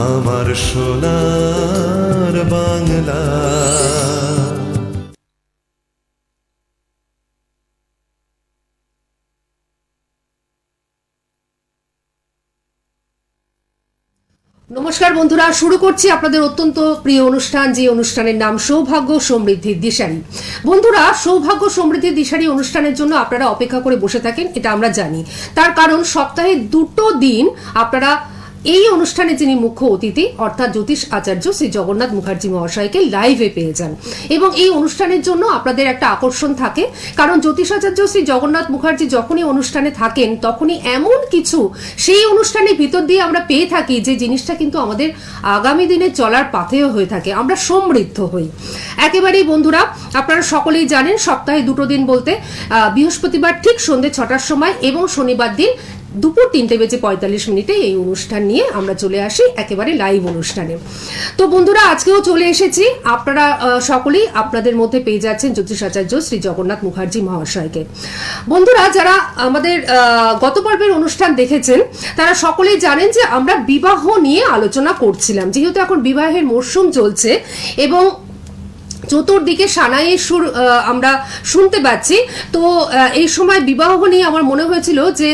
আমার সোনার বাংলা। নমস্কার বন্ধুরা, শুরু করছি আপনাদের অত্যন্ত প্রিয় অনুষ্ঠান, যে অনুষ্ঠানের নাম সৌভাগ্য সমৃদ্ধির দিশারি। বন্ধুরা, সৌভাগ্য সমৃদ্ধির দিশারি অনুষ্ঠানের জন্য আপনারা অপেক্ষা করে বসে থাকেন, এটা আমরা জানি। তার কারণ সপ্তাহে দুটো দিন আপনারা এই অনুষ্ঠানে যিনি মুখ্য অতিথি অর্থাৎ জ্যোতিষ আচার্য শ্রী জগন্নাথ মুখার্জি মহাশয়কে লাইভে পেয়ে যান, এবং এই অনুষ্ঠানের জন্য আপনাদের একটা আকর্ষণ থাকে। কারণ জ্যোতিষ আচার্য শ্রী জগন্নাথ মুখার্জি যখনই অনুষ্ঠানে থাকেন তখনই এমন কিছু সেই অনুষ্ঠানের ভিতর দিয়ে আমরা পেয়ে থাকি যে জিনিসটা কিন্তু আমাদের আগামী দিনে চলার পাথেয় হয়ে থাকে, আমরা সমৃদ্ধ হই একেবারেই। বন্ধুরা, আপনারা সকলেই জানেন সপ্তাহে দুটো দিন বলতে বৃহস্পতিবার ঠিক সন্ধ্যে 6টার সময় এবং শনিবার দিন দুপুর 3:45 এই অনুষ্ঠান নিয়ে আমরা চলে আসি একেবারে লাইভ অনুষ্ঠানে। তো বন্ধুরা, আজকেও চলে এসেছি। আপনারা সকলেই আপনাদের মধ্যে পেয়ে যাচ্ছেন জ্যোতিষ আচার্য শ্রী জগন্নাথ মুখার্জি মহাশয়কে। বন্ধুরা, যারা আমাদের গত পর্বের অনুষ্ঠান দেখেছেন তারা সকলেই জানেন যে আমরা বিবাহ নিয়ে আলোচনা করছিলাম, যেহেতু এখন বিবাহের মরশুম চলছে এবং চতুর্দিকে সানাইয়ের সুর আমরা শুনতে পাচ্ছি। তো এই সময় বিবাহ নিয়ে আমার মনে হয়েছিল যে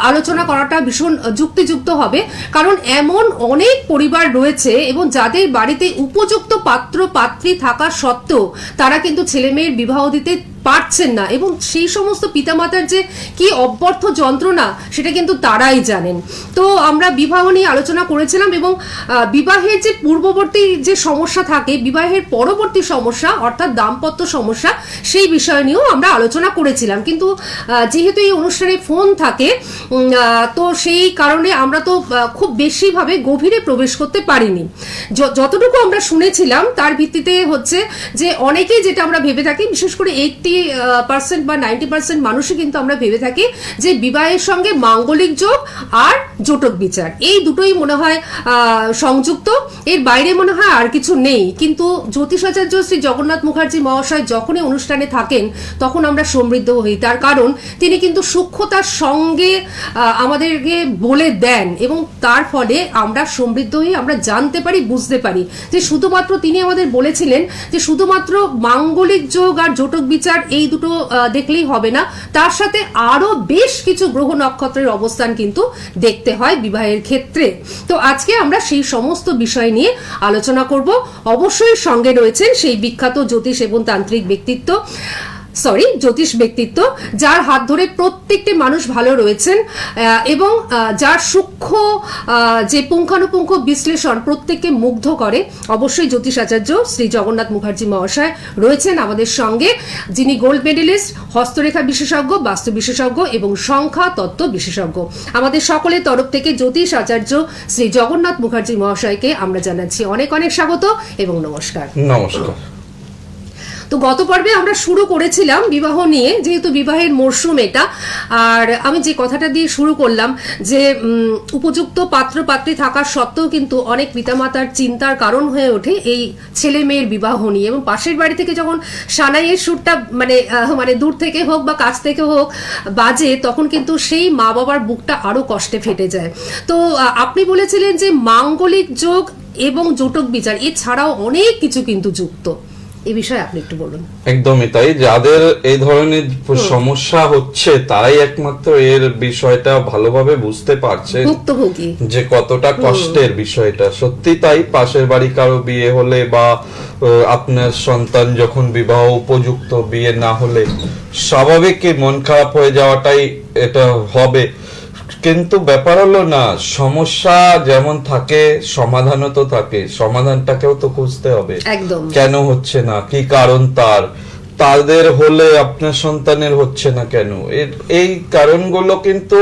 আলোচনা করাটা ভীষণ যুক্তিযুক্ত হবে, কারণ এমন অনেক পরিবার রয়েছে এবং যাদের বাড়িতে উপযুক্ত পাত্র পাত্রী থাকা সত্ত্বেও তারা কিন্তু ছেলে মেয়ের বিবাহ দিতে পারছেন না, এবং সেই সমস্ত পিতামাতার যে কি অব্যর্থ যন্ত্রণা সেটা কিন্তু তারাই জানেন। তো আমরা বিবাহ নিয়ে আলোচনা করেছিলাম এবং বিবাহের যে পূর্ববর্তী যে সমস্যা থাকে, বিবাহের পরবর্তী সমস্যা অর্থাৎ দাম্পত্য সমস্যা, সেই বিষয় নিয়েও আমরা আলোচনা করেছিলাম। কিন্তু যেহেতু এই অনুষ্ঠানে ফোন থাকে তো সেই কারণে আমরা তো খুব বেশিভাবে গভীরে প্রবেশ করতে পারিনি। যতটুকু আমরা শুনেছিলাম তার ভিত্তিতে হচ্ছে যে অনেকেই যেটা আমরা ভেবে থাকি, বিশেষ করে 80% বা 90% মানুষই কিন্তু আমরা ভেবে থাকি যে বিবাহের সঙ্গে মাঙ্গলিক যোগ আর জটক বিচার এই দুটোই মনে হয় সংযুক্ত, এর বাইরে মনে হয় আর কিছু নেই। কিন্তু জ্যোতিষাচার্য শ্রী জগন্নাথ মুখার্জি মহাশয় যখনই অনুষ্ঠানে থাকেন তখন আমরা সমৃদ্ধ হই, তার কারণ তিনি কিন্তু সূক্ষ্মতার সঙ্গে আমাদেরকে বলে দেন এবং তার ফলে আমরা সমৃদ্ধ হই, আমরা জানতে পারি, বুঝতে পারি যে শুধুমাত্র তিনি আমাদের বলেছিলেন যে শুধুমাত্র মাঙ্গলিক যোগ আর জটক বিচার এই দুটো দেখলেই হবে না, তার সাথে আরো বেশ কিছু গ্রহ নক্ষত্রের অবস্থান কিন্তু দেখতে হয় বিবাহের ক্ষেত্রে। তো আজকে আমরা সেই সমস্ত বিষয় নিয়ে আলোচনা করব। অবশ্যই সঙ্গে রয়েছেন সেই বিখ্যাত জ্যোতিষ এবং তান্ত্রিক ব্যক্তিত্ব, জ্যোতিষ ব্যক্তিত্ব, যার হাত ধরে প্রত্যেকটি মানুষ ভালো রয়েছেন এবং যার সূক্ষ্ম যে পুঙ্খানুপুঙ্খ বিশ্লেষণ প্রত্যেককে মুগ্ধ করে। অবশ্যই জ্যোতিষ আচার্য শ্রী জগন্নাথ মুখার্জি মহাশয় রয়েছেন আমাদের সঙ্গে, যিনি গোল্ড মেডেলিস্ট, হস্তরেখা বিশেষজ্ঞ, বাস্তু বিশেষজ্ঞ এবং সংখ্যা তত্ত্ব বিশেষজ্ঞ। আমাদের সকলের তরফ থেকে জ্যোতিষ আচার্য শ্রী জগন্নাথ মুখার্জি মহাশয়কে আমরা জানাচ্ছি অনেক অনেক স্বাগত এবং নমস্কার। নমস্কার। তো গত পর্বে আমরা শুরু করেছিলাম বিবাহ নিয়ে, যেহেতু বিবাহের মরশুম এটা, আর আমি যে কথাটা দিয়ে শুরু করলাম যে উপযুক্ত পাত্র পাত্রী থাকার সত্ত্বেও কিন্তু অনেক পিতামাতার চিন্তার কারণ হয়ে ওঠে এই ছেলে মেয়ের বিবাহ নিয়ে, এবং পাশের বাড়ি থেকে যখন সানাইয়ের সুরটা মানে দূর থেকে হোক বা কাছ থেকে হোক বাজে, তখন কিন্তু সেই মা বাবার বুকটা আরো কষ্টে ফেটে যায়। তো আপনি বলেছিলেন যে মাঙ্গলিক যোগ এবং জটক বিচার এছাড়াও অনেক কিছু কিন্তু যুক্ত, এই বিষয়ে আপনি একটু বলুন। একদমই তাই, যাদের এই ধরনের সমস্যা হচ্ছে তারাই একমাত্র এর বিষয়টা ভালোভাবে বুঝতে পারছে যে কতটা কষ্টের বিষয়টা। সত্যি তাই, পাশের বাড়ি কারো বিয়ে হলে বা আপনার সন্তান যখন বিবাহ উপযুক্ত বিয়ে না হলে স্বাভাবিক মন খারাপ হয়ে যাওয়াটাই এটা হবে। কিন্তু ব্যাপার হলো না, সমস্যা যেমন থাকে সমাধানও তো থাকে, সমাধানটাকেও তো খুঁজতে হবে। কেন হচ্ছে না, কি কারণ তাদের হলে আপনার সন্তানের হচ্ছে না কেন, এই কারণগুলো কিন্তু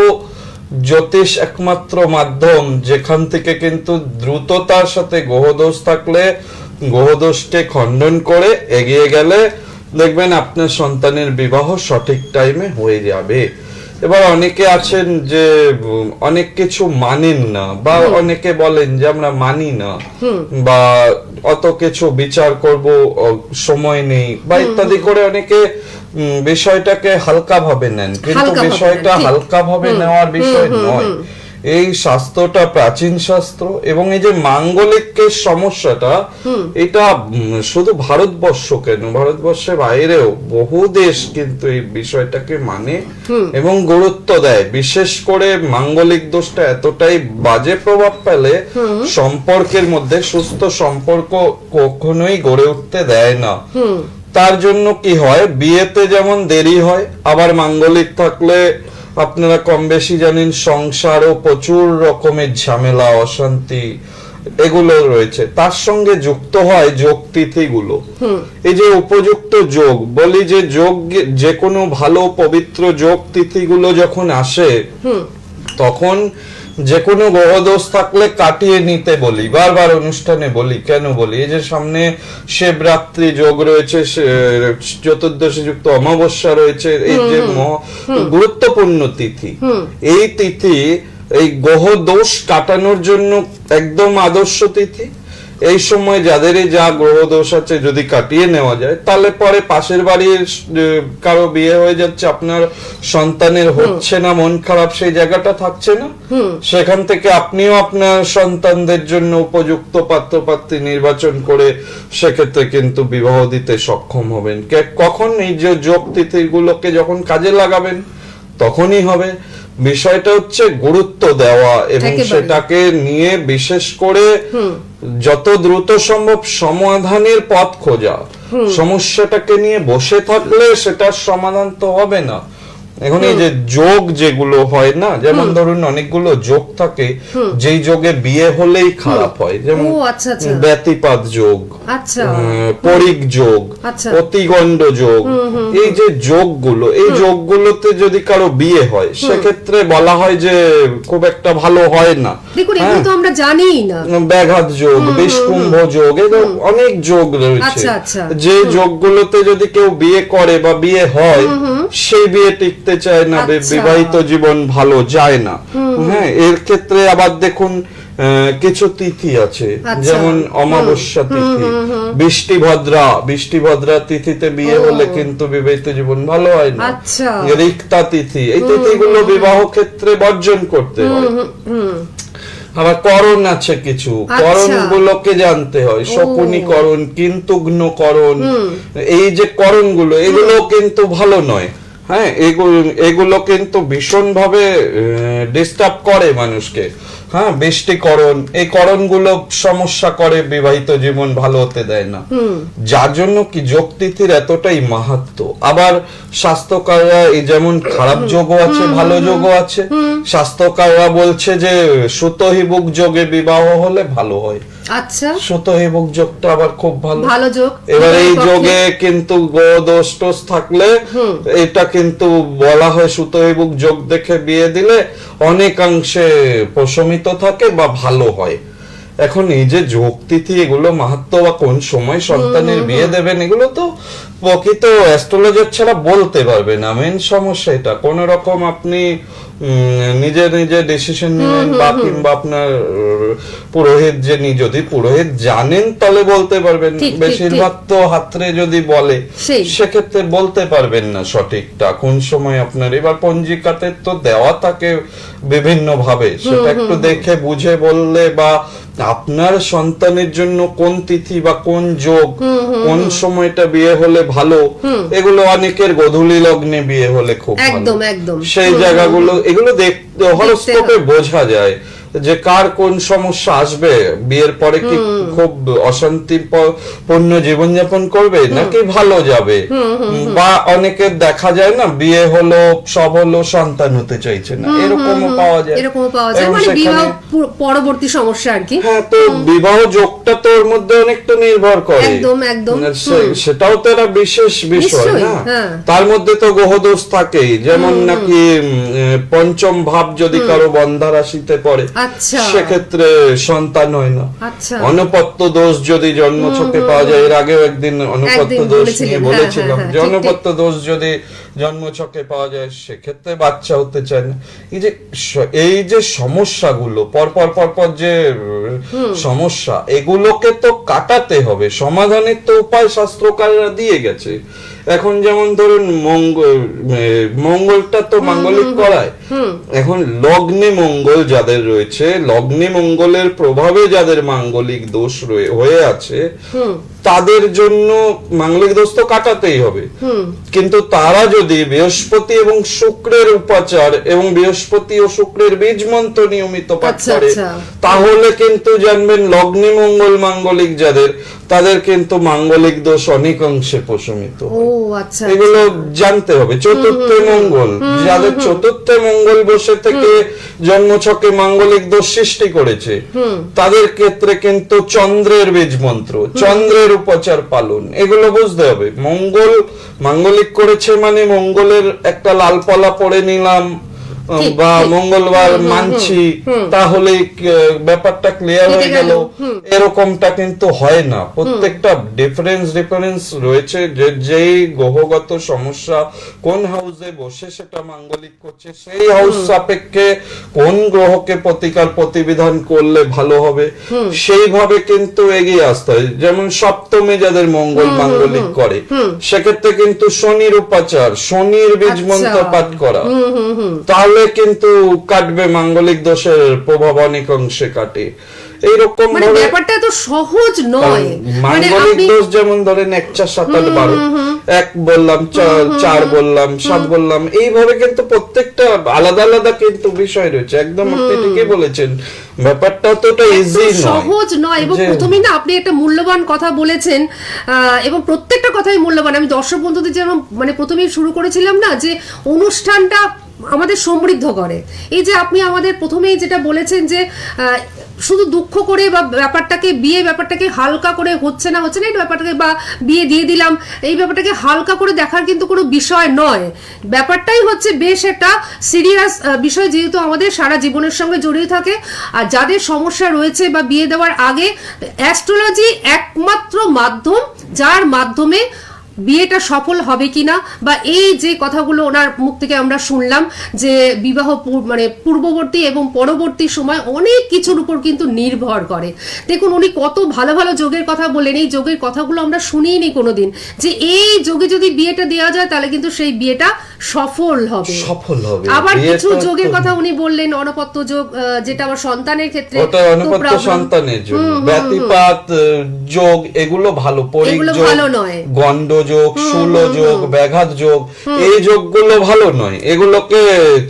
জ্যোতিষ একমাত্র মাধ্যম যেখান থেকে কিন্তু দ্রুততার সাথে গ্রহদোষ থাকলে গ্রহদোষকে খণ্ডন করে এগিয়ে গেলে দেখবেন আপনার সন্তানের বিবাহ সঠিক টাইমে হয়ে যাবে। এবার অনেকে আছেন যে অনেক কিছু মানেন না, বা অনেকে বলেন যে আমরা মানি না, বা অত কিছু বিচার করব সময় নেই, বা ইত্যাদি করে অনেকে বিষয়টাকে হালকা ভাবে নেন। কিন্তু বিষয়টা হালকা ভাবে নেওয়ার বিষয় নয়। এই শাস্ত্রটা প্রাচীন শাস্ত্র, এবং এই যে মাঙ্গলিকের সমস্যাটা, এটা শুধু ভারতবর্ষ কেন, ভারতবর্ষের বাইরেও বহু দেশ কিন্তু এই বিষয়টাকে মানে এবং গুরুত্ব দেয়। বিশেষ করে মাঙ্গলিক দোষটা এতটাই বাজে প্রভাব ফেলে সম্পর্কের মধ্যে, সুস্থ সম্পর্ক কখনোই গড়ে উঠতে দেয় না। তার জন্য কি হয়, বিয়েতে যেমন দেরি হয়, আবার মাঙ্গলিক থাকলে আপনারা কম বেশি জানেন সংসারও প্রচুর রকমের ঝামেলা, অশান্তি এগুলো রয়েছে। তার সঙ্গে যুক্ত হয় যোগ তিথিগুলো। এই যে উপযুক্ত যোগ বলি, যে যোগ, যে কোনো ভালো পবিত্র যোগ তিথিগুলো যখন আসে, তখন যে কোনো গ্রহদোষ থাকলে কাটিয়ে নিতে বলি, বারবার অনুষ্ঠানে বলি। কেন বলি, এই যে সামনে শিবরাত্রি যোগ রয়েছে, চতুর্দশী যুক্ত অমাবস্যা রয়েছে, এই যে গুরুত্বপূর্ণ তিথি, এই তিথি এই গ্রহ দোষ কাটানোর জন্য একদম আদর্শ তিথি। এই সময় যাদের যা গ্রহ দোষ আছে যদি কাটিয়ে নেওয়া যায়, তাহলে পরে পাশের বাড়ির কারো বিয়ে হয়ে যাচ্ছে, আপনার সন্তানের হচ্ছে না, মন খারাপ, সেই জায়গাটা থাকছে না, সেখান থেকে আপনিও আপনার সন্তানদের জন্য উপযুক্ত পাত্রপাত্রী নির্বাচন করে সেক্ষেত্রে কিন্তু বিবাহ দিতে সক্ষম হবেন। কখন এই যে যোগ তিথিগুলোকে যখন কাজে লাগাবেন তখনই হবে। বিষয়টা হচ্ছে গুরুত্ব দেওয়া এবং সেটাকে নিয়ে বিশেষ করে যত দ্রুত সম্ভব সমাধানের পথ খোঁজা। সমস্যাটাকে নিয়ে বসে থাকলে সেটার সমাধান তো হবে না। এখন এই যে যোগ যেগুলো হয় না, যেমন ধরুন অনেকগুলো যোগ থাকে যেই যোগে বিয়ে হলেই খারাপ হয়, যেমন ব্যতিপাত যোগ, পরিক যোগ, অতিগণ্ড যোগ, এই যে যোগগুলো, এই যোগগুলোতে যদি কারো বিয়ে হয় সেক্ষেত্রে বলা হয় যে খুব একটা ভালো হয় না। দেখুন এগুলো তো আমরা জানিই না। ব্যাঘাত যোগ, বিষকুম্ভ যোগ, এরকম অনেক যোগ রয়েছে। যে যোগগুলোতে যদি কেউ বিয়ে করে বা বিয়ে হয়, সেই বিয়ে টিকতে চায় না, বিবাহিত জীবন ভালো যায় না। হ্যাঁ, এর ক্ষেত্রে আবার দেখুন কিছু তিথি আছে, যেমন অমাবস্যা তিথি, বৃষ্টিভদ্রা তিথিতে বিয়ে হলে কিন্তু বিবাহিত জীবন ভালো হয় না। রিক্তা তিথি, এই তিথিগুলো বিবাহ ক্ষেত্রে বর্জন করতে হয়। আবার করণ আছে কিছু, করণ গুলোকে জানতে হয়, শকুনিকরণ, কিন্তুঘ্নকরণ, এই যে করণ গুলো, এগুলো কিন্তু ভালো নয়। হ্যাঁ, এগুলো কিন্তু ভীষণ ভাবে ডিস্টার্ব করে মানুষকে। হ্যাঁ, বৃষ্টিকরণ, এই করণগুলো সমস্যা করে, বিবাহিত জীবন ভালো হতে দেয় না। যার জন্য কি যোগ তিথির এতটাই মাহাত্ম্য। আবার স্বাস্থ্যকাররা, এই যেমন খারাপ যোগও আছে, ভালো যোগও আছে, স্বাস্থ্যকাররা বলছে যে সুতহিবুক যোগে বিবাহ হলে ভালো হয়। আচ্ছা, সুতহিবুক যোগটা আবার খুব ভালো যোগ। এবার এই যোগে কিন্তু গ্রহ দোষ টোষ থাকলে এটা কিন্তু বলা হয় সুতহিবুক যোগ দেখে বিয়ে দিলে অনেকাংশে প্রশমিত থাকে বা ভালো হয়। এখন এই যে যোগ তিথি, এগুলো মাহাত্ম্য বা কোন সময় সন্তানের বিয়ে দেবেন, এগুলো তো প্রকৃত অ্যাস্ট্রোলজার ছাড়া বলতে পারবে না। মেন সমস্যা এটা, কোন রকম আপনি নিজে নিজে ডিসিশন নিলেন বা কিংবা আপনার পুরোহিত, যদি পুরোহিত জানেন তাহলে বলতে পারবেন। বেশিরভাগ তো হাতরে যদি বলে সেক্ষেত্রে বলতে পারবেন না সঠিকটা কোন সময় আপনার। এবার পঞ্জিকাতে তো দেওয়া থাকে বিভিন্ন ভাবে, সেটা একটু দেখে বুঝে বললে, বা আপনার সন্তানের জন্য কোন তিথি বা কোন যোগ, কোন সময়টা বিয়ে হলে ভালো, এগুলো অনেকের গোধূলি লগ্নে বিয়ে হলে খুব ভালো, সেই জায়গাগুলো এগুলো দেখতে হরস্কোপে বোঝা যায় যে কার কোন সমস্যা আসবে, বিয়ের পরে কি খুব অশান্তিপূর্ণ জীবনযাপন করবে নাকি ভালো যাবে। বা অনেকের দেখা যায় না, বিয়ে হলো, সব হলো, সন্তান হতে চাইছে না, এরকমও পাওয়া যায়। মানে বিবাহ পরবর্তী সমস্যা আর কি। হ্যাঁ, তো বিবাহ যোগটা তো ওর মধ্যে অনেকটা নির্ভর করে, সেটাও তো একটা বিশেষ বিষয় না। তার মধ্যে তো গ্রহদোষ থাকেই, যেমন নাকি পঞ্চম ভাব যদি কারো বন্ধা রাশিতে পড়ে সেক্ষেত্রে সন্তান হয় না। অনুপত্য দোষ যদি জন্মছকে পাওয়া যায়, এর আগেও একদিন অনুপত্য দোষ নিয়ে বলেছিলাম, যে অনুপত্য দোষ যদি জন্মছকে পাওয়া যায় সেক্ষেত্রে বাচ্চা হতে চায় না। এই যে সমস্যাগুলো পরপর যে সমস্যা, এগুলোকে তো কাটাতে হবে, সমাধানের তো উপায় শাস্ত্রকাররা দিয়ে গেছে। এখন যেমন ধরুন মঙ্গলটা তো মাঙ্গলিক করায়, এখন লগ্নে মঙ্গল যাদের রয়েছে, লগ্নে মঙ্গলের প্রভাবে যাদের মাঙ্গলিক দোষ হয়ে আছে, তাদের জন্য মাঙ্গলিক দোষ তো কাটাতেই হবে। কিন্তু তারা যদি বৃহস্পতি এবং শুক্রের উপাচার এবং বৃহস্পতি ও শুক্রের বীজ মন্ত্র নিয়মিত পাঠ করে, তাহলে কিন্তু জানবেন লগ্নে মঙ্গল মাঙ্গলিক যাদের, তাদের কিন্তু মাঙ্গলিক দোষ অনেকাংশে প্রশমিত। এগুলো জানতে হবে। চতুর্থে মঙ্গল যাদের, চতুর্থে মঙ্গল বসে থেকে জন্মছকে মাঙ্গলিক দোষ সৃষ্টি করেছে, তাদের ক্ষেত্রে কিন্তু চন্দ্রের বীজ মন্ত্র, চন্দ্রের উপচার পালন, এগুলো বুঝতে হবে। মঙ্গল মাঙ্গলিক করেছে মানে মঙ্গলের একটা লাল পলা পরে নিলাম বা মঙ্গলবার মানছি তাহলে ব্যাপারটা ক্লিয়ার হয়ে গেল, এরকমটা কিন্তু হয় না। প্রত্যেকটা ডিফারেন্স রয়েছে, যে যেই গ্রহগত সমস্যা কোন হাউসে বসে সেটা মাঙ্গলিক করছে, সেই হাউস সাপেক্ষে কোন গ্রহকে প্রতিকার প্রতিবিধান করলে ভালো হবে, সেইভাবে কিন্তু এগিয়ে আসতে হয়। যেমন সপ্তমে যাদের মঙ্গল মাঙ্গলিক করে, সেক্ষেত্রে কিন্তু শনির উপাচার, শনির বীজ মন্ত্র পাঠ করা, তাহলে কিন্তু কাটবে মাঙ্গলিক দোষের প্রভাব, অনেক অংশে কাটে। এইরকম ব্যাপারটা তো সহজ নয়। মাঙ্গলিক দোষ যেমন ধরেন 1 4 7 8 12, 1 বললাম, 4 বললাম, 7 বললাম, এইভাবে কিন্তু প্রত্যেকটা আলাদা আলাদা কিন্তু বিষয় রয়েছে। একদম আপনি ঠিকই বলেছেন, ব্যাপারটা তো ইজি নয়, সহজ নয়। এবং প্রথমেই না আপনি একটা মূল্যবান কথা বলেছেন, এবং প্রত্যেকটা কথাই মূল্যবান। আমি দর্শক বন্ধুদের যেন প্রথমেই শুরু করেছিলাম না, যে অনুষ্ঠানটা আমাদের সমৃদ্ধ করে। এই যে আপনি আমাদের প্রথমেই যেটা বলেছেন যে শুধু দুঃখ করে বা ব্যাপারটাকে হালকা করে হচ্ছে না এই ব্যাপারটাকে, বা বিয়ে দিয়ে দিলাম এই ব্যাপারটাকে হালকা করে দেখার কিন্তু কোনো বিষয় নয়। ব্যাপারটাই হচ্ছে বেশ একটা সিরিয়াস বিষয়, যেহেতু আমাদের সারা জীবনের সঙ্গে জড়িয়ে থাকে। আর যাদের সমস্যা রয়েছে বা বিয়ে দেওয়ার আগে, অ্যাস্ট্রোলজি একমাত্র মাধ্যম যার মাধ্যমে বিয়েটা সফল হবে কিনা, বা এই যে কথাগুলো ওনার মুখ থেকে আমরা শুনলাম, যে বিবাহ পূর্ববর্তী এবং পরবর্তী সময় অনেক কিছুর উপর কিন্তু নির্ভর করে। দেখুন উনি কত ভালো ভালো যোগের কথা বললেন, এই যোগের কথাগুলো আমরা শুনিনি কোনোদিন, যে এই যোগে যদি বিয়েটা দেওয়া যায় তাহলে কিন্তু সেই বিয়েটা সফল হবে। আবার কিছু যোগের কথা উনি বললেন, অনপত্য যোগ, যেটা আমার সন্তানের ক্ষেত্রে, অনপত্য সন্তানের জন্য ব্যতিপাত যোগ, এগুলো ভালো, পরিযোগ ভালো নয়, গন্ড যোগ, শূল যোগ, ব্যাঘাত যোগ, এই যোগগুলো ভালো নয়, এগুলোকে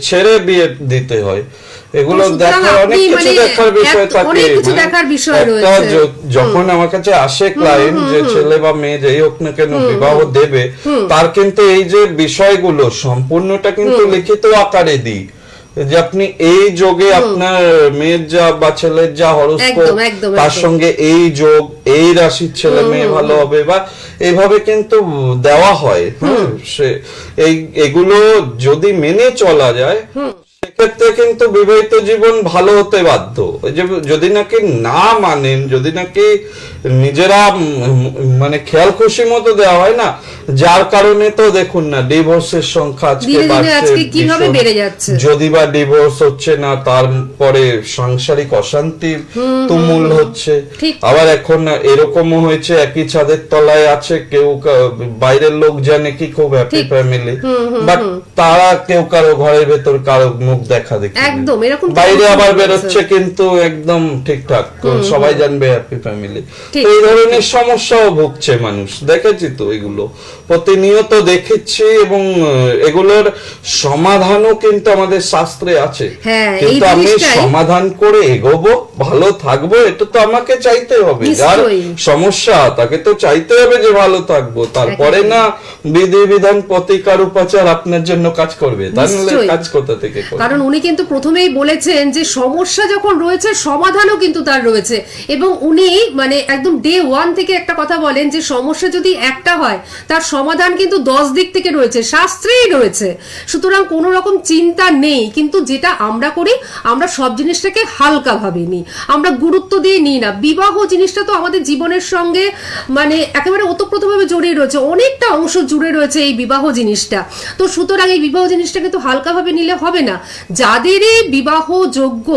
ছেড়ে বিয়ে দিতে হয়। এগুলো দেখার অনেক কিছু দেখার বিষয় থাকে। যখন আমার কাছে আসে ক্লায়েন্ট, যে ছেলে বা মেয়ে যেই হোক না কেন বিবাহ দেবে, তার কিন্তু এই যে বিষয়গুলো সম্পূর্ণটা কিন্তু লিখিত আকারে দিই, যে আপনি এই যোগে আপনার মেয়ের যা বা ছেলের যা হরস্কোপ, তার সঙ্গে এই যোগ, এই রাশির ছেলে মেয়ে ভালো হবে, বা এইভাবে কিন্তু দেওয়া হয়। এগুলো যদি মেনে চলা যায়, সেক্ষেত্রে কিন্তু বিবাহিত জীবন ভালো হতে বাধ্য। যদি নাকি না মানেন, যদি নাকি নিজেরা খেয়াল খুশি মতো দেওয়া হয় না, যার কারণে তো দেখুন না ডিভোর্সের সংখ্যা আজকে বাড়ছে। যদি বা ডিভোর্স হচ্ছে না, তারপরে সাংসারিক অশান্তি তুমুল হচ্ছে। আবার এখন এরকমও হয়েছে, একই ছাদের তলায় আছে কেউ, বাইরের লোক জানে কি খুব হ্যাপি ফ্যামিলি, বাট তারা কেউ কারো ঘরের ভেতর কারো মুখ দেখা দেখি, একদম এরকম বাইরে আবার বেরোচ্ছে কিন্তু একদম ঠিকঠাক, সবাই জানবে হ্যাপি ফ্যামিলি। এই ধরনের সমস্যাও ভুগছে মানুষ, দেখেছি তো, এগুলো প্রতিনিয়ত দেখেছি, এবং এগুলোর সমাধানও কিন্তু আমাদের শাস্ত্রে আছে। কিন্তু আমি সমাধান করে এগোবো, ভালো থাকবো, এটা তো আমাকে চাইতে হবে। যার সমস্যা তাকে তো চাইতে হবে যে ভালো থাকবো, তারপরে না বিধি বিধান প্রতিকার উপাচার আপনার জন্য কাজ করবে, তাহলে কাজ করতে থেকে। কারণ উনি কিন্তু প্রথমেই বলেছেন যে সমস্যা যখন রয়েছে, সমাধানও কিন্তু তার রয়েছে। এবং উনি একদম ডে 1 থেকে একটা কথা বলেন, যে সমস্যা যদি একটা হয়, তার সমাধান কিন্তু 10 দিক থেকে রয়েছে, শাস্ত্রেই রয়েছে। সুতরাং কোনো রকম চিন্তা নেই। কিন্তু যেটা আমরা করি, আমরা সব জিনিসটাকে হালকা ভাবে নিই, আমরা গুরুত্ব দিয়ে নিই না। বিবাহ জিনিসটা তো আমাদের জীবনের সঙ্গে একেবারে ওতপ্রোতভাবে জড়িয়ে রয়েছে, অনেকটা অংশ জুড়ে রয়েছে এই বিবাহ জিনিসটা। তো সুতরাং এই বিবাহ জিনিসটাকে তো হালকাভাবে নিলে হবে না। যাদেরই বিবাহ যোগ্য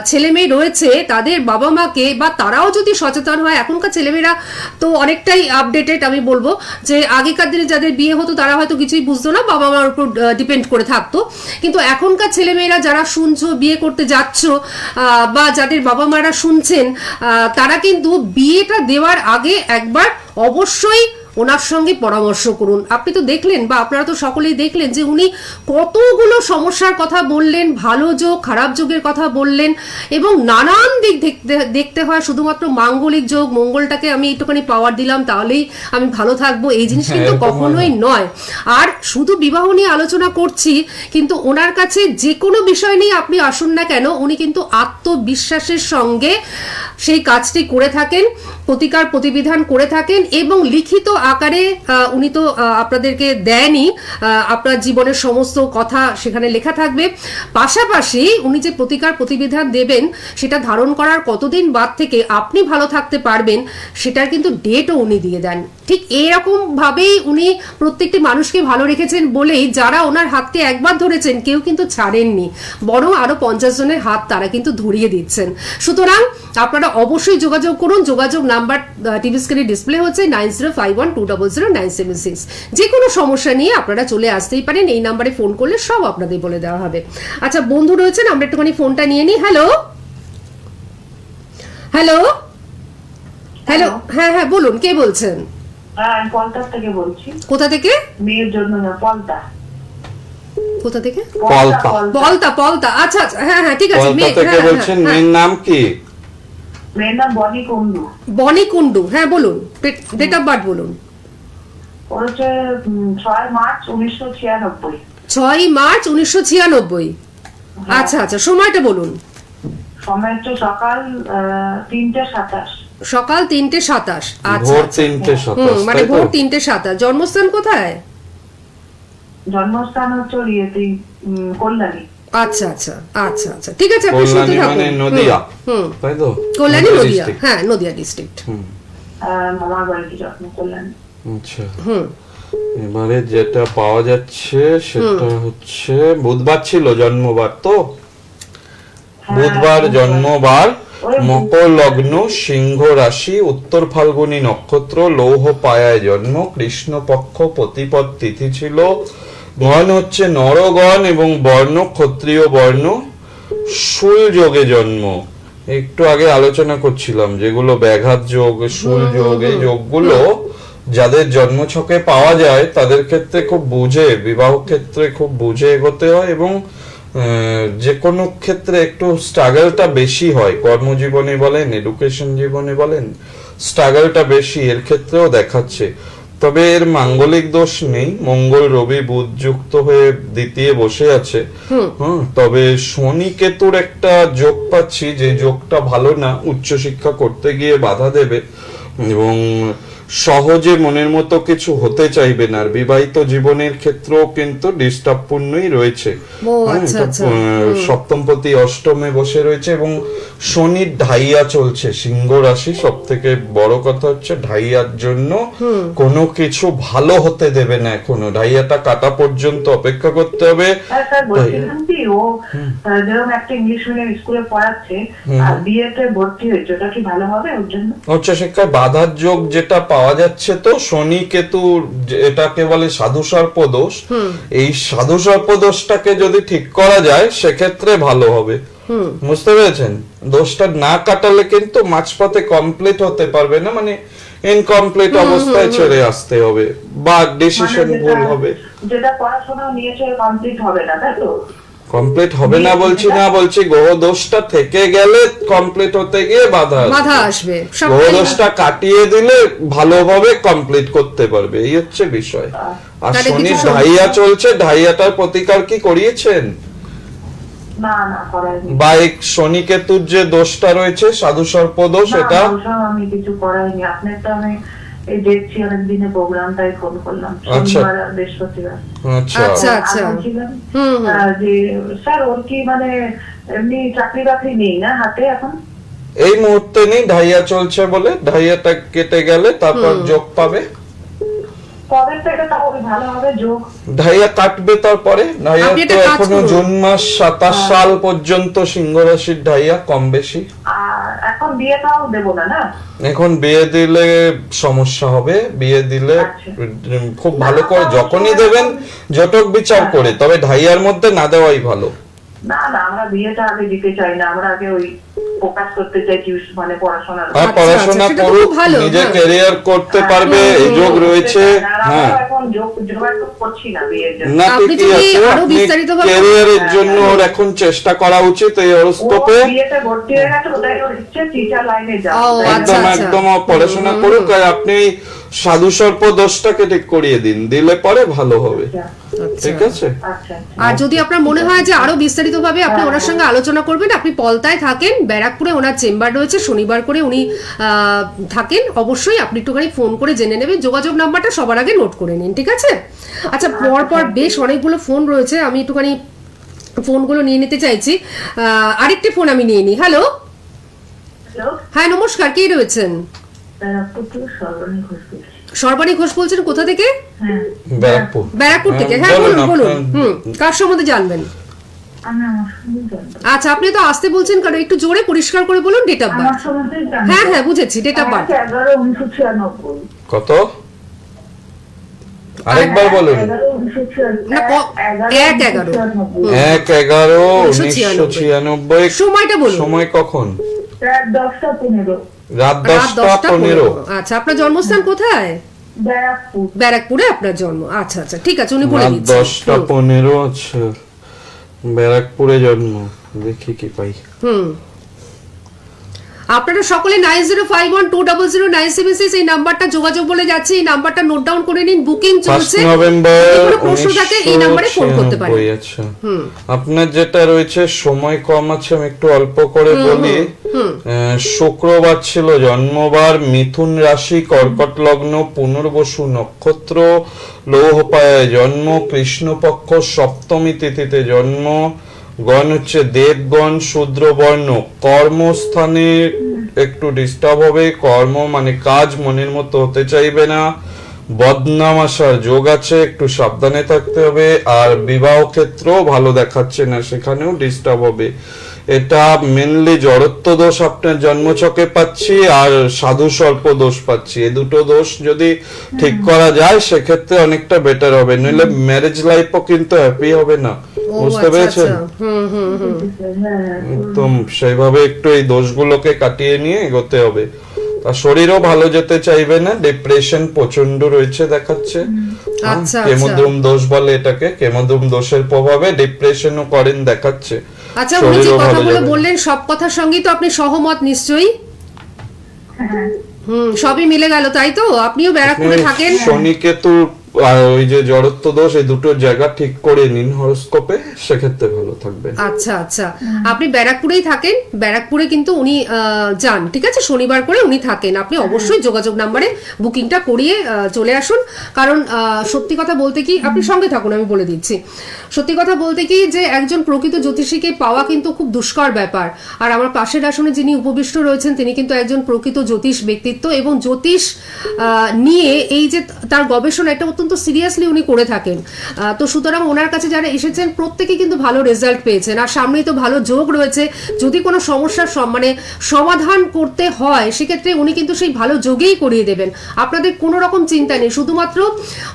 ছেলে মেয়ে রয়েছে, তাদের বাবা মাকে, বা তারাও যদি সচেতন সচেতন হয়। এখনকার ছেলেমেয়েরা তো অনেকটাই আপডেটেড, আমি বলবো যে আগেকার দিনে যাদের বিয়ে হতো তারা হয়তো কিছুই বুঝতো না, বাবা মার উপর ডিপেন্ড করে থাকতো, কিন্তু এখনকার ছেলেমেয়েরা যারা শুনছো, বিয়ে করতে যাচ্ছ বা যাদের বাবা মারা শুনছেন, তারা কিন্তু বিয়েটা দেওয়ার আগে একবার অবশ্যই ওনার সঙ্গে পরামর্শ করুন। আপনি তো দেখলেন বা আপনারা তো সকলেই দেখলেন যে উনি কতগুলো সমস্যার কথা বললেন, ভালো যোগ খারাপ যোগের কথা বললেন, এবং নানান দিক দেখতে হয়। শুধুমাত্র মাঙ্গলিক যোগ, মঙ্গলটাকে আমি একটুখানি পাওয়ার দিলাম তাহলেই আমি ভালো থাকবো, এই জিনিস কিন্তু কখনোই নয়। আর শুধু বিবাহ নিয়ে আলোচনা করছি, কিন্তু ওনার কাছে যে কোনো বিষয় নিয়ে আপনি আসুন না কেন, উনি কিন্তু আত্মবিশ্বাসের সঙ্গে সেই কাজটি করে থাকেন, প্রতিকার প্রতিবিধান করে থাকেন, এবং লিখিত আকারে উনি তো আপনাদেরকে দেয়নি, আপনার জীবনের সমস্ত কথা সেখানে লেখা থাকবে। পাশাপাশি উনি যে প্রতিকার প্রতিবিধান দেবেন সেটা ধারণ করার কতদিন বাদ থেকে আপনি ভালো থাকতে পারবেন সেটার কিন্তু ডেটও উনি দিয়ে দেন। ঠিক এরকম ভাবেই উনি প্রত্যেকটি মানুষকে ভালো রেখেছেন বলেই যারা ওনার হাতকে একবার ধরেছেন কেউ কিন্তু ছাড়েননি, বরং আরো 50 জনের হাত তারা কিন্তু ধরিয়ে দিচ্ছেন। সুতরাং আপনারা অবশ্যই যোগাযোগ করুন। যোগাযোগ নাম্বার টিভি স্ক্রিনে ডিসপ্লে হচ্ছে 9051200976। যে কোনো সমস্যা নিয়ে আপনারা চলে আসতেই পারেন, এই নাম্বারে ফোন করলে সব আপনাদের বলে দেওয়া হবে। আচ্ছা, বন্ধু রয়েছেন, আমরা একটুখানি ফোনটা নিয়ে নিই। হ্যালো হ্যালো হ্যালো, হ্যাঁ হ্যাঁ বলুন, কে বলছেন? আমি পলতার থেকে বলছি। কোথা থেকে? মেয়ের জন্য না, পলতা। কোথা থেকে? পলতা। পলতা, পলতা, আচ্ছা আচ্ছা, হ্যাঁ হ্যাঁ ঠিক আছে। পলতা থেকে বলছেন, মেয়ের নাম কি? মেয়ের নাম বনি কুন্ডু। বনি কুন্ডু, হ্যাঁ বলুন, ডেট অফ বার্থ বলুন। ওর হচ্ছে 6 মার্চ 1996। 6 মার্চ 1996। আচ্ছা আচ্ছা, সময়টা বলুন। সময় হচ্ছে সকাল 3:27। সকাল 3:27। আচ্ছা, ভোর 3:27, মানে ভোর 3:27। জন্মস্থান কোথায়? জন্মস্থান হচ্ছে ইয়েতে, কল্যাণী। আচ্ছা আচ্ছা আচ্ছা আচ্ছা, ঠিক আছে, আপনি শুনতে থাকুন। মানে নদিয়া, তাই তো? কল্যাণী, নদিয়া, হ্যাঁ নদিয়া ডিস্ট্রিক্ট। মামার বাড়িতে জন্ম, কল্যাণী। আচ্ছা, এবারে যেটা পাওয়া যাচ্ছে সেটা হচ্ছে বুধবার ছিল জন্মবার, তো বুধবার জন্মবার, মকর লগ্ন, সিংহ রাশি, উত্তর ফাল্গুনী নক্ষত্র, লৌহ পায়ায় জন্ম, কৃষ্ণপক্ষ প্রতিপদ তিথি ছিল, গণ হচ্ছে নরগণ এবং বর্ণ ক্ষত্রিয় বর্ণ, শুল যোগে জন্ম। একটু আগে আলোচনা করছিলাম যেগুলো ব্যাঘাত যোগ, শুল যোগ, এই যোগগুলো যাদের জন্মছকে পাওয়া যায় তাদের ক্ষেত্রে খুব বুঝে, বিবাহ ক্ষেত্রে খুব বুঝে এগোতে হয়, এবং যে কোনো ক্ষেত্রে একটু স্ট্রাগলটা বেশি হয়। কর্মজীবনে বলেন, এডুকেশন জীবনে বলেন, স্ট্রাগলটা বেশি এর ক্ষেত্রেও দেখাচ্ছে। তবে এর মাঙ্গলিক দোষ নেই, মঙ্গল রবি বুধ যুক্ত হয়ে দ্বিতীয় বসে আছে। তবে শনি কেতুর একটা যোগ পাচ্ছি, যে যোগটা ভালো না, উচ্চশিক্ষা করতে গিয়ে বাধা দেবে এবং সহজে মনের মতো কিছু হতে চাইবে না। আর বিবাহিত জীবনের ক্ষেত্রেও কিন্তু ডিস্টার্বপূর্ণই রয়েছে। সপ্তমপতি অষ্টমে বসে রয়েছে এবং শনির ঢাইয়া চলছে সিংহ রাশি। সব থেকে বড় কথা হচ্ছে ঢাইয়ার জন্য কোনো কিছু ভালো হতে দেবে না, এখনো ঢাইয়াটা কাটা পর্যন্ত অপেক্ষা করতে হবে। ও যেরকম একটা ইংলিশ মিডিয়াম স্কুলে পড়াচ্ছে, বিএতে ভর্তি হয়েছে, ওটা কি ভালো হবে ওর জন্য? উচ্চশিক্ষায় বাধার যোগ যেটা পাওয়া যাচ্ছে, তো শনি কেতু এটাকে বলে সাধু সর্প দোষ। এই সাধু সর্প দোষটাকে যদি ঠিক করা যায় সেক্ষেত্রে ভালো হবে, বুঝতে পেরেছেন? দোষটা না কাটালে কিন্তু মাঝপথে কমপ্লিট হতে পারবে না, মানে ইনকমপ্লিট অবস্থায় ছেড়ে আসতে হবে বা ডিসিশন ভুল হবে। যেটা পড়াশোনা নিয়েছে কমপ্লিট হবে না, তাই তো? কমপ্লিট হবে না বলছি না, বলছি গ্রহ দোষটা থেকে গেলে কমপ্লিট হতে গিয়ে বাধা আসবে। গ্রহ দোষটা কাটিয়ে দিলে ভালোভাবে কমপ্লিট করতে পারবে, এই হচ্ছে বিষয়। আর শনি ঢাইয়া চলছে, ঢাইয়াটার প্রতিকার কি করিয়েছেন? না না, করাইনি। বা শনি কেতুর যে দোষটা রয়েছে সাধু সর্প দোষ, এটা আমি কিছু করাইনি। আপনার তো আমি এই দেখছি অনেক দিনে প্রোগ্রাম, তাই ফোন করলাম। শনিবার আর বৃহস্পতিবার। আচ্ছা আচ্ছা, যে স্যার ওর কি মানে এমনি চাকরি বাকরি নেই না হাতে এখন? এই মুহূর্তে নেই, ঢাইয়া চলছে বলে। ঢাইয়াটা কেটে গেলে তারপর যোগ পাবে। কবে থেকে তাও ভালো হবে যোগ? ঢাইয়া কাটবে তারপরে। ঢাইয়া তো এখনো জুন মাস 27 সাল পর্যন্ত সিংহ রাশির ঢাইয়া কম বেশি। আর এখন বিয়েটাও দেবো না, না? এখন বিয়ে দিলে সমস্যা হবে, বিয়ে দিলে আচ্ছা। খুব ভালো করে যখনই দেবেন জটক বিচার করে, তবে ঢাইয়ার মধ্যে না দেওয়াই ভালো। না না, আমরা বিয়েটা আগে দিতে চাই না, আমরা আগে ওই ফোকাস করতে চাই মানে পড়াশোনার। হ্যাঁ, পড়াশোনা সেটা তো করুক, খুব ভালো, নিজে হ্যাঁ। ক্যারিয়ার করতে পারবে, এই যোগ রয়েছে। হ্যাঁ, এখন যোগাযোগ করছি না বিয়ের জন্য। না আপনি ঠিকই যদি আছে, আরো আপনি বিস্তারিতভাবে- ক্যারিয়ারের জন্য ওর এখন চেষ্টা করা উচিত এই ও হরোস্কোপে। বিয়েতে ভর্তি হয়ে গেছে, ওটাই ওর ইচ্ছে, টিচার লাইনে যাও। ও, তাই না? আচ্ছা, একদম একদম ও পড়াশোনা করুক, আর আপনি সাধু সর্প দোষটাকে ঠিক করিয়ে দিন, দিলে পরে ভালো হবে। ঠিক আছে? আচ্ছা। আর যদি আপনার মনে হয় যে আরো বিস্তারিত ভাবে আপনি ওনার সঙ্গে আলোচনা করবেন, আপনি পলতায় থাকেন, ব্যারাকপুরে ওনার চেম্বার রয়েছে, শনিবার করে উনি থাকেন, অবশ্যই আপনি একটুখানি ফোন করে জেনে নেবেন। যোগাযোগ নাম্বারটা সবার আগে নোট করে নিন, ঠিক আছে? আচ্ছা, পর বেশ অনেকগুলো ফোন রয়েছে, আমি একটুখানি ফোনগুলো নিয়ে নিতে চাইছি। আরেকটি ফোন আমি নিয়ে নিই। হ্যালো, হ্যালো, হ্যাঁ নমস্কার, কে রয়েছেন? সর্বাণী ঘোষ বলছি। সর্বাণী ঘোষ বলছেন, কোথা থেকে? হ্যাঁ, ব্যারাকপুর। ব্যারাকপুর থেকে। হ্যাঁ বলুন বলুন, কার সম্বন্ধে জানবেন? আমি আমার সঙ্গে জানবো। আচ্ছা, আপনি তো আসতে বলছেন কারণ একটু জোরে পরিষ্কার করে বলুন ডেট অফ আমার বার্থ। সম্বন্ধে জানবো। হ্যাঁ হ্যাঁ বুঝেছি, ডেট অফ বার্থ। 11/1996। কত? আরেকবার বলুন। 11/1996। না, 1/11 1/11/1996। সময়টা বলুন। সময় কখন? রাত 10টা 15। রাত রাত 10টা 15। আচ্ছা, আপনার জন্মস্থান কোথায়? ব্যারাকপুর। ব্যারাকপুরে আপনার জন্ম। আচ্ছা আচ্ছা, ঠিক আছে, উনি বলে রাত দিচ্ছেন। 10টা 15। আচ্ছা, ব্যারাকপুরে জন্ম, দেখি কি পাই। আপনারা সকলে 9051200976 এই নাম্বারটা যোগাযোগ বলে যাচ্ছে, এই নাম্বারটা নোট ডাউন করে নিন। বুকিং 5 চলছে, নভেম্বর যদি কোনো প্রশ্ন থাকে এই নাম্বারে ফোন করতে পারেন। 1996। আচ্ছা, আপনার যেটা রয়েছে সময় কম আছে, আমি একটু অল্প করে বলি। শুক্রবার ছিল জন্মবার, মিথুন রাশি, কর্কট লগ্ন, পুনর্বসু নক্ষত্র, লৌহপায় জন্ম, কৃষ্ণপক্ষ সপ্তমী তিথিতে জন্ম, গণ হচ্ছে দেবগণ, শূদ্র বর্ণ। কর্মস্থানে একটু ডিস্টার্ব হবে, কর্ম মানে কাজ মনের মতো হতে চাইবে না, বদনাম আসার যোগ আছে, একটু সাবধানে থাকতে হবে। আর বিবাহ ক্ষেত্র ভালো দেখাচ্ছে না, সেখানেও ডিস্টার্ব হবে। এটা মেনলি জড়ত্ব দোষ আপনার জন্মছকে পাচ্ছি, আর সাধু সর্প দোষ পাচ্ছি। এই দুটো দোষ যদি ঠিক করা যায় সেক্ষেত্রে অনেকটা বেটার হবে, নইলে ম্যারেজ লাইফও কিন্তু হ্যাপি হবে না। বুঝতে পেরেছেন? একদম সেইভাবে একটু এই দোষগুলোকে কাটিয়ে নিয়ে এগোতে হবে। তার শরীরও ভালো যেতে চাইবে না, ডিপ্রেশন প্রচন্ড রয়েছে দেখাচ্ছে। আচ্ছা, কেমোদ্রুম দোষ বলে এটাকে, কেমোদ্রুম দোষের প্রভাবে ডিপ্রেশনও করেন দেখাচ্ছে। আচ্ছা, উনি যে কথাগুলো বললেন সব কথার সঙ্গেই তো আপনি সহমত নিশ্চয়ই? সবই মিলে গেল, তাই তো? আপনিও ব্যারাকপুরে থাকেন। শনি কেতু আর ওই যে জড়ত্ব দোষ, এই দুটো জায়গা ঠিক করে নিন হরোস্কোপে, সেক্ষেত্রে ভালো থাকবে। আচ্ছা আচ্ছা, আপনি ব্যারাকপুরেই থাকেন, ব্যারাকপুরে কিন্তু উনি যান, ঠিক আছে? শনিবার করে উনি থাকেন। আপনি অবশ্যই যোগাযোগ নাম্বারে বুকিংটা করিয়ে চলে আসুন। কারণ সত্যি কথা বলতে কি, আপনি সঙ্গে থাকুন, আমি বলে দিচ্ছি। সত্যি কথা বলতে কি যে একজন প্রকৃত জ্যোতিষীকে পাওয়া কিন্তু খুব দুষ্কর ব্যাপার। আর আমার পাশের আসনে যিনি উপবিষ্ট রয়েছেন তিনি কিন্তু একজন প্রকৃত জ্যোতিষ ব্যক্তিত্ব, এবং জ্যোতিষ নিয়ে এই যে তার গবেষণা, এটা অত্যন্ত সিরিয়াসলি উনি করে থাকেন। তো সুতরাং ওনার কাছে যারা এসেছেন প্রত্যেকে কিন্তু ভালো রেজাল্ট পেয়েছেন। আর সামনেই তো ভালো যোগ রয়েছে, যদি কোনো সমস্যার মানে সমাধান করতে হয় সেক্ষেত্রে উনি কিন্তু সেই ভালো যোগেই করিয়ে দেবেন। আপনাদের কোনো রকম চিন্তা নেই, শুধুমাত্র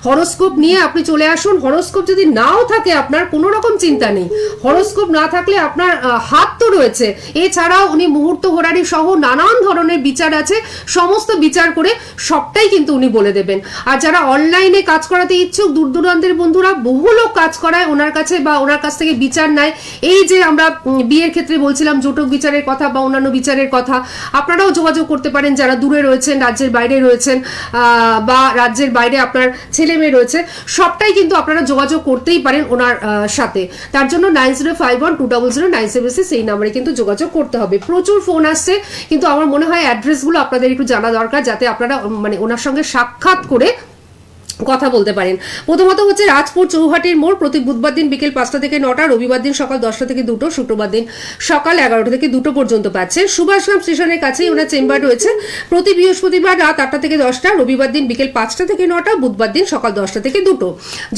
হরোস্কোপ নিয়ে আপনি চলে আসুন। হরোস্কোপ যদি নাও থাকে আপনার কোনো রকম চিন্তা নেই, হরোস্কোপ না থাকলে আপনার হাত তো রয়েছে। এছাড়াও উনি মুহূর্ত হোরারি সহ নানান ধরনের বিচার আছে, সমস্ত বিচার করে সবটাই কিন্তু উনি বলে দেবেন। আর যারা অনলাইনে কাজ করাতে ইচ্ছুক, দূর দূরান্তের বন্ধুরা, বহু লোক কাজ করায় ওনার কাছে বা ওনার কাছ থেকে বিচার নেয়। এই যে আমরা বিয়ের ক্ষেত্রে বলছিলাম জটক বিচারের কথা বা অন্যান্য বিচারের কথা, আপনারাও যোগাযোগ করতে পারেন যারা দূরে রয়েছেন, রাজ্যের বাইরে রয়েছেন, বা রাজ্যের বাইরে আপনার ছেলে মেয়ে রয়েছে, সবটাই কিন্তু আপনারা যোগাযোগ করতেই পারেন ওনার সাথে। তার জন্য 9051200976 এই নাম্বারে কিন্তু যোগাযোগ করতে হবে। প্রচুর ফোন আসছে, কিন্তু আমার মনে হয় অ্যাড্রেসগুলো আপনাদের একটু জানা দরকার, যাতে আপনারা মানে ওনার সঙ্গে সাক্ষাৎ করে কথা বলতে পারেন। প্রথমত হচ্ছে রাজপুর চৌহাটির মোড়, প্রতি বুধবার দিন বিকেল 5টা থেকে 9টা, রবিবার দিন সকাল 10টা থেকে 2টো, শুক্রবার দিন সকাল 11টা থেকে 2টো পর্যন্ত পাচ্ছেন। সুভাষগ্রাম স্টেশনের কাছেই ওনার চেম্বার রয়েছে, প্রতি বৃহস্পতিবার রাত 8টা থেকে 10টা, রবিবার দিন বিকেল 5টা থেকে 9টা, বুধবার দিন সকাল 10টা থেকে 2টো।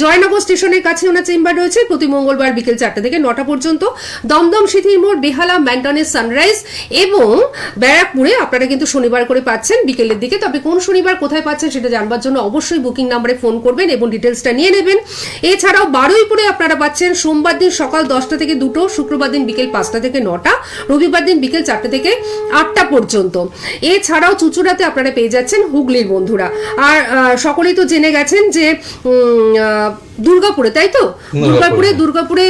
জয়নগর স্টেশনের কাছে ওনার চেম্বার রয়েছে, প্রতি মঙ্গলবার বিকেল 4টা থেকে 9টা পর্যন্ত। দমদম সিথির মোড়, বেহালা, ম্যান্টনের সানরাইজ এবং ব্যারাকপুরে আপনারা কিন্তু শনিবার করে পাচ্ছেন বিকেলের দিকে। তবে কোন শনিবার কোথায় পাচ্ছেন সেটা জানবার জন্য অবশ্যই বুকিং নাম্বারে ফোন করবেন এবং ডিটেলসটা নিয়ে নেবেন। এছাড়াও বারুইপুরে আপনারা পাচ্ছেন সোমবার দিন সকাল 10টা থেকে 2টো, শুক্রবার দিন বিকেল 5টা থেকে 9টা, রবিবার দিন বিকেল 4টা থেকে 8টা পর্যন্ত। এছাড়াও চুচুড়াতে আপনারা পেয়ে যাচ্ছেন হুগলির বন্ধুরা। আর সকলেই তো জেনে গেছেন যে দুর্গাপুরে, তাই তো, দুর্গাপুরে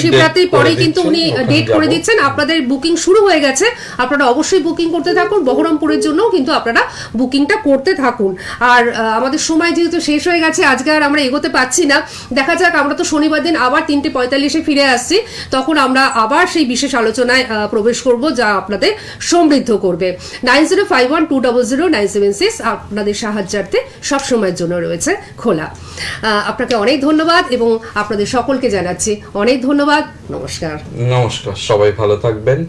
শিবরাত্রির পরেই কিন্তু উনি ডেট করে দিচ্ছেন। আপনাদের বুকিং শুরু হয়ে গেছে, আপনারা অবশ্যই বুকিং করতে থাকুন। বহরমপুরের জন্য কিন্তু আপনারা বুকিংটা করতে থাকুন। আর আমাদের সময় যেহেতু শেষ হয়ে গেছে, আজকে আর আমরা এগোতে পারছি না। দেখা যাক, আমরা তো শনিবার দিন আবার 3:45-এ ফিরে আসছি, তখন আমরা আবার সেই বিশেষ আলোচনায় প্রবেশ করব যা আপনাদের সমৃদ্ধ করবে। 9051200976 আপনাদের সাহায্যার্থে সবসময়ের জন্য রয়েছে খোলা। আপনাকে অনেক ধন্যবাদ এবং আপনাদের সকলকে জানাচ্ছি অনেক ধন্যবাদ। নমস্কার। নমস্কার, সবাই ভালো থাকবেন।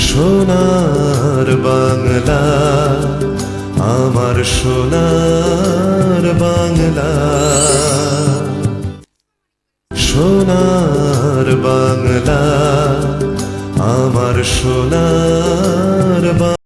সোনার বাংলা, আমার সোনার বাংলা, সোনার বাংলা, আমার সোনার বাংলা।